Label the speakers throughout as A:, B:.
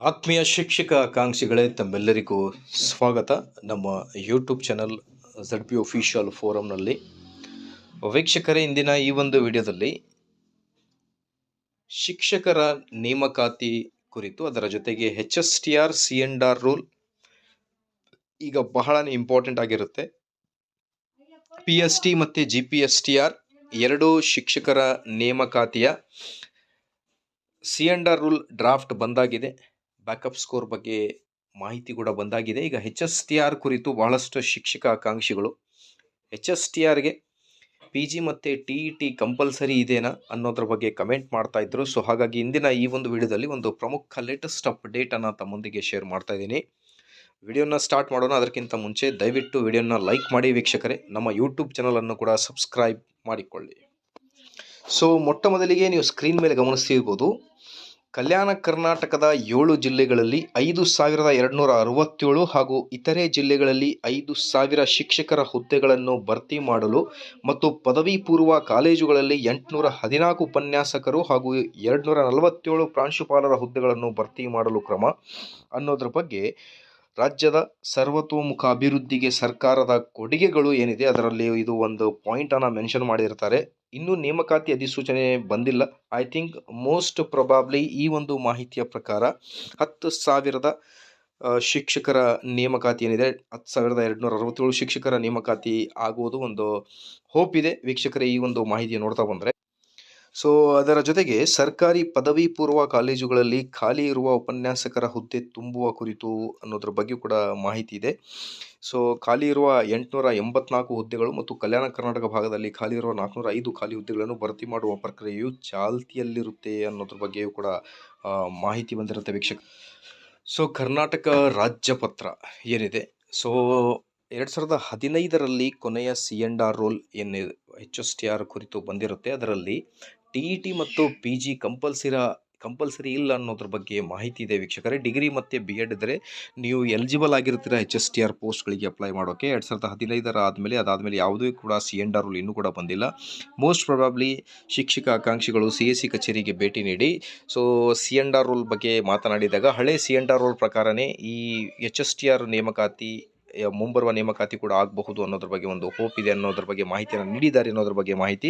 A: ಆತ್ಮೀಯ ಶಿಕ್ಷಕ ಆಕಾಂಕ್ಷಿಗಳೇ, ತಮ್ಮೆಲ್ಲರಿಗೂ ಸ್ವಾಗತ. ನಮ್ಮ ಯೂಟ್ಯೂಬ್ ಚಾನಲ್ ZP ಒಫಿಷಿಯಲ್ ಫೋರಂನಲ್ಲಿ ವೀಕ್ಷಕರೇ, ಇಂದಿನ ಈ ಒಂದು ವಿಡಿಯೋದಲ್ಲಿ ಶಿಕ್ಷಕರ ನೇಮಕಾತಿ ಕುರಿತು, ಅದರ ಜೊತೆಗೆ HSTR C&R ರೂಲ್ ಈಗ ಬಹಳ ಇಂಪಾರ್ಟೆಂಟ್ ಆಗಿರುತ್ತೆ. PST ಮತ್ತು GPSTR ಎರಡೂ ಶಿಕ್ಷಕರ ನೇಮಕಾತಿಯ C&R ರೂಲ್ ಡ್ರಾಫ್ಟ್ ಬಂದಾಗಿದೆ. ಬ್ಯಾಕಪ್ ಸ್ಕೋರ್ ಬಗ್ಗೆ ಮಾಹಿತಿ ಕೂಡ ಬಂದಾಗಿದೆ. ಈಗ HSTR ಕುರಿತು ಬಹಳಷ್ಟು ಶಿಕ್ಷಕ ಆಕಾಂಕ್ಷಿಗಳು HSTRಗೆ PG ಮತ್ತು TET ಕಂಪಲ್ಸರಿ ಇದೆನಾ ಅನ್ನೋದ್ರ ಬಗ್ಗೆ ಕಮೆಂಟ್ ಮಾಡ್ತಾ ಇದ್ರು. ಸೊ ಹಾಗಾಗಿ ಇಂದಿನ ಈ ಒಂದು ವಿಡಿಯೋದಲ್ಲಿ ಒಂದು ಪ್ರಮುಖ ಲೇಟೆಸ್ಟ್ ಅಪ್ಡೇಟನ್ನು ತಮ್ಮೊಂದಿಗೆ ಶೇರ್ ಮಾಡ್ತಾ ಇದ್ದೀನಿ. ವಿಡಿಯೋನ ಸ್ಟಾರ್ಟ್ ಮಾಡೋಣ. ಅದಕ್ಕಿಂತ ಮುಂಚೆ ದಯವಿಟ್ಟು ವಿಡಿಯೋನ ಲೈಕ್ ಮಾಡಿ ವೀಕ್ಷಕರೇ. ನಮ್ಮ ಯೂಟ್ಯೂಬ್ ಚಾನಲನ್ನು ಕೂಡ ಸಬ್ಸ್ಕ್ರೈಬ್ ಮಾಡಿಕೊಳ್ಳಿ. ಸೊ ಮೊಟ್ಟ ಮೊದಲಿಗೆ ನೀವು ಸ್ಕ್ರೀನ್ ಮೇಲೆ ಗಮನಿಸ್ತಿರ್ಬೋದು, ಕಲ್ಯಾಣ ಕರ್ನಾಟಕದ 7 ಜಿಲ್ಲೆಗಳಲ್ಲಿ 5267 ಹಾಗೂ ಇತರೆ ಜಿಲ್ಲೆಗಳಲ್ಲಿ 5000 ಶಿಕ್ಷಕರ ಹುದ್ದೆಗಳನ್ನು ಭರ್ತಿ ಮಾಡಲು ಮತ್ತು ಪದವಿ ಪೂರ್ವ ಕಾಲೇಜುಗಳಲ್ಲಿ 814 ಉಪನ್ಯಾಸಕರು ಹಾಗೂ 247 ಪ್ರಾಂಶುಪಾಲರ ಹುದ್ದೆಗಳನ್ನು ಭರ್ತಿ ಮಾಡಲು ಕ್ರಮ ಅನ್ನೋದ್ರ ಬಗ್ಗೆ ರಾಜ್ಯದ ಸರ್ವತೋಮುಖ ಅಭಿವೃದ್ಧಿಗೆ ಸರ್ಕಾರದ ಕೊಡುಗೆಗಳು ಏನಿದೆ ಅದರಲ್ಲಿ ಇದು ಒಂದು ಪಾಯಿಂಟನ್ನು ಮೆನ್ಷನ್ ಮಾಡಿರ್ತಾರೆ. ಇನ್ನೂ ನೇಮಕಾತಿ ಅಧಿಸೂಚನೆ ಬಂದಿಲ್ಲ. ಐ ಥಿಂಕ್ ಮೋಸ್ಟ್ ಪ್ರೊಬಾಬ್ಲಿ ಈ ಒಂದು ಮಾಹಿತಿಯ ಪ್ರಕಾರ 10,000 ಶಿಕ್ಷಕರ ನೇಮಕಾತಿ ಏನಿದೆ, 10,267 ಶಿಕ್ಷಕರ ನೇಮಕಾತಿ ಆಗುವುದು ಒಂದು ಹೋಪ್ ಇದೆ ವೀಕ್ಷಕರೇ, ಈ ಒಂದು ಮಾಹಿತಿ ನೋಡ್ತಾ ಬಂದರೆ. ಸೊ ಅದರ ಜೊತೆಗೆ ಸರ್ಕಾರಿ ಪದವಿ ಪೂರ್ವ ಕಾಲೇಜುಗಳಲ್ಲಿ ಖಾಲಿ ಇರುವ ಉಪನ್ಯಾಸಕರ ಹುದ್ದೆ ತುಂಬುವ ಕುರಿತು ಅನ್ನೋದ್ರ ಬಗ್ಗೆ ಕೂಡ ಮಾಹಿತಿ ಇದೆ. ಸೊ ಖಾಲಿ ಇರುವ 884 ಹುದ್ದೆಗಳು ಮತ್ತು ಕಲ್ಯಾಣ ಕರ್ನಾಟಕ ಭಾಗದಲ್ಲಿ ಖಾಲಿ ಇರುವ 405 ಖಾಲಿ ಹುದ್ದೆಗಳನ್ನು ಭರ್ತಿ ಮಾಡುವ ಪ್ರಕ್ರಿಯೆಯು ಚಾಲ್ತಿಯಲ್ಲಿರುತ್ತೆ ಅನ್ನೋದ್ರ ಬಗ್ಗೆಯೂ ಕೂಡ ಮಾಹಿತಿ ಬಂದಿರುತ್ತೆ ವೀಕ್ಷಕ. ಸೊ ಕರ್ನಾಟಕ ರಾಜ್ಯಪತ್ರ ಏನಿದೆ, ಸೊ 2015ರಲ್ಲಿ ಕೊನೆಯ C&R ರೂಲ್ ಏನಿದೆ HSTR ಕುರಿತು ಬಂದಿರುತ್ತೆ. ಅದರಲ್ಲಿ TET ಮತ್ತು PG ಕಂಪಲ್ಸರಿ ಇಲ್ಲ ಅನ್ನೋದ್ರ ಬಗ್ಗೆ ಮಾಹಿತಿ ಇದೆ ವೀಕ್ಷಕರೇ. ಡಿಗ್ರಿ ಮತ್ತು BEd ಇದ್ದರೆ ನೀವು ಎಲಿಜಿಬಲ್ ಆಗಿರ್ತೀರ HSTR ಪೋಸ್ಟ್ಗಳಿಗೆ ಅಪ್ಲೈ ಮಾಡೋಕ್ಕೆ. 2015 ಆದಮೇಲೆ ಅದಾದಮೇಲೆ ಯಾವುದೇ ಕೂಡ C&R ರೂಲ್ ಇನ್ನೂ ಕೂಡ ಬಂದಿಲ್ಲ. ಮೋಸ್ಟ್ ಪ್ರೊಬಾಬ್ಲಿ ಶಿಕ್ಷಕ ಆಕಾಂಕ್ಷಿಗಳು CAC ಕಚೇರಿಗೆ ಭೇಟಿ ನೀಡಿ ಸೊ C&R ರೂಲ್ ಬಗ್ಗೆ ಮಾತನಾಡಿದಾಗ ಹಳೆ C&R ರೂಲ್ ಪ್ರಕಾರನೇ ಈ HSTR ನೇಮಕಾತಿ ಮುಂಬರುವ ನೇಮಕಾತಿ ಕೂಡ ಆಗಬಹುದು ಅನ್ನೋದ್ರ ಬಗ್ಗೆ ಒಂದು ಹೋಪ್ ಇದೆ ಅನ್ನೋದ್ರ ಬಗ್ಗೆ ಮಾಹಿತಿಯನ್ನು ನೀಡಿದ್ದಾರೆ ಅನ್ನೋದ್ರ ಬಗ್ಗೆ ಮಾಹಿತಿ.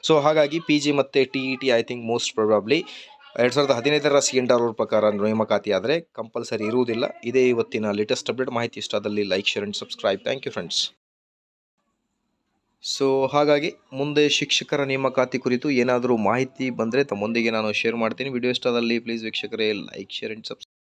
A: ಸೊ ಹಾಗಾಗಿ PG ಮತ್ತು TET I think most probably 2015ರ C&R ರೂಲ್ ಪ್ರಕಾರ ನೇಮಕಾತಿ ಆದರೆ ಕಂಪಲ್ಸರಿ ಇರುವುದಿಲ್ಲ. ಇದೇ ಇವತ್ತಿನ ಲೇಟೆಸ್ಟ್ ಅಪ್ಡೇಟ್. ಮಾಹಿತಿ ಇಷ್ಟದಲ್ಲಿ like, share and subscribe. Thank you friends. So ಹಾಗಾಗಿ ಮುಂದೆ ಶಿಕ್ಷಕರ ನೇಮಕಾತಿ ಕುರಿತು ಏನಾದರೂ ಮಾಹಿತಿ ಬಂದರೆ ತಮ್ಮೊಂದಿಗೆ ನಾನು ಶೇರ್ ಮಾಡ್ತೀನಿ. ವಿಡಿಯೋ ಇಷ್ಟದಲ್ಲಿ ಪ್ಲೀಸ್ ವೀಕ್ಷಕರೇ ಲೈಕ್, ಶೇರ್ ಆ್ಯಂಡ್ ಸಬ್ಸ್ಕ್ರೈಬ್.